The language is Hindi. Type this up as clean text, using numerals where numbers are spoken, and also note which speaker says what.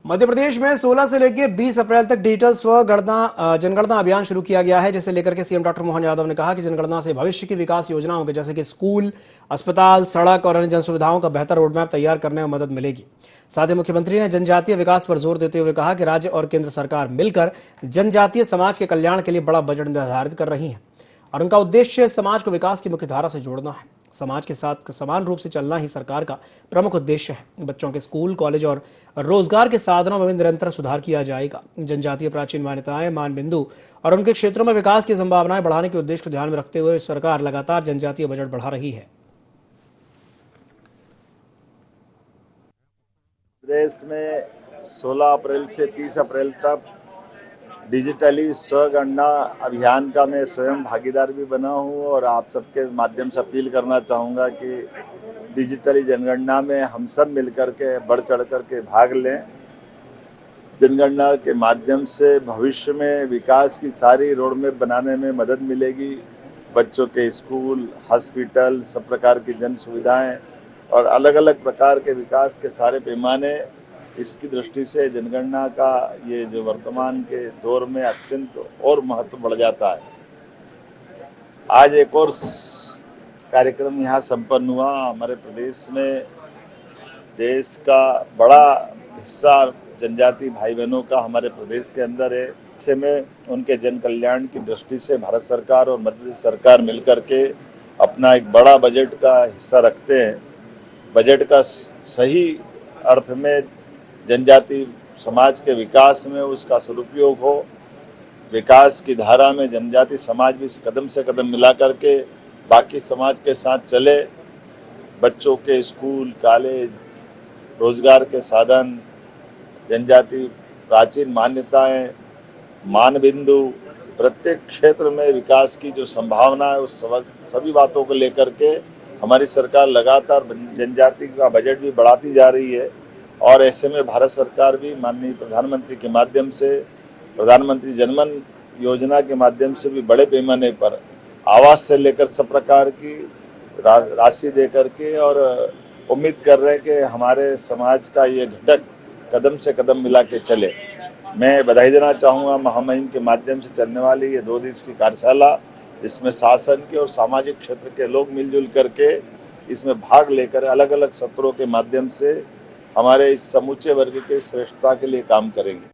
Speaker 1: मध्य प्रदेश में 16 से लेकर 20 अप्रैल तक डिजिटल जनगणना अभियान शुरू किया गया है, जिसे लेकर के सीएम डॉक्टर मोहन यादव ने कहा कि जनगणना से भविष्य की विकास योजनाओं के जैसे कि स्कूल, अस्पताल, सड़क और अन्य जन सुविधाओं का बेहतर रोडमैप तैयार करने में मदद मिलेगी। साथ ही मुख्यमंत्री ने जनजातीय विकास पर जोर देते हुए कहा कि राज्य और केंद्र सरकार मिलकर जनजातीय समाज के कल्याण के लिए बड़ा बजट निर्धारित कर रही है और उनका उद्देश्य समाज को विकास की मुख्यधारा से जोड़ना है। समाज के साथ समान रूप से चलना ही सरकार का प्रमुख उद्देश्य है। बच्चों के स्कूल, कॉलेज और रोजगार के साधनों में भी निरंतर सुधार किया जाएगा। जनजातीय प्राचीन मान्यताएं, मान बिंदु और उनके क्षेत्रों में विकास की संभावनाएं बढ़ाने के उद्देश्य को ध्यान में रखते हुए सरकार लगातार जनजातीय बजट बढ़ा रही है।
Speaker 2: प्रदेश में 16 अप्रैल से 30 अप्रैल तक डिजिटली स्वगणना अभियान का मैं स्वयं भागीदार भी बना हूं और आप सबके माध्यम से अपील करना चाहूँगा कि डिजिटली जनगणना में हम सब मिलकर के बढ़ चढ़ कर के भाग लें। जनगणना के माध्यम से भविष्य में विकास की सारी रोडमैप बनाने में मदद मिलेगी। बच्चों के स्कूल, हॉस्पिटल, सब प्रकार की जन सुविधाएँ और अलग अलग प्रकार के विकास के सारे पैमाने, इसकी दृष्टि से जनगणना का ये जो वर्तमान के दौर में अत्यंत और महत्व बढ़ जाता है। आज एक और कार्यक्रम यहाँ संपन्न हुआ। हमारे प्रदेश में देश का बड़ा हिस्सा जनजाति भाई बहनों का हमारे प्रदेश के अंदर है। ऐसे में उनके जन कल्याण की दृष्टि से भारत सरकार और मध्य प्रदेश सरकार मिलकर के अपना एक बड़ा बजट का हिस्सा रखते हैं। बजट का सही अर्थ में जनजाति समाज के विकास में उसका सदुपयोग हो, विकास की धारा में जनजाति समाज भी कदम से कदम मिला करके बाकी समाज के साथ चले। बच्चों के स्कूल, कॉलेज, रोजगार के साधन, जनजाति प्राचीन मान्यताएं, मान बिंदु, प्रत्येक क्षेत्र में विकास की जो संभावना है उस सभी बातों को लेकर के हमारी सरकार लगातार जनजाति का बजट भी बढ़ाती जा रही है। और ऐसे में भारत सरकार भी माननीय प्रधानमंत्री के माध्यम से, प्रधानमंत्री जनमन योजना के माध्यम से भी बड़े पैमाने पर आवास से लेकर सब प्रकार की राशि दे करके और उम्मीद कर रहे हैं कि हमारे समाज का ये घटक कदम से कदम मिला के चले। मैं बधाई देना चाहूँगा महामहिम के माध्यम से चलने वाली ये 2 दिवसीय कार्यशाला, जिसमें शासन के और सामाजिक क्षेत्र के लोग मिलजुल करके इसमें भाग लेकर अलग अलग सत्रों के माध्यम से हमारे इस समूचे वर्ग के श्रेष्ठता के लिए काम करेंगे।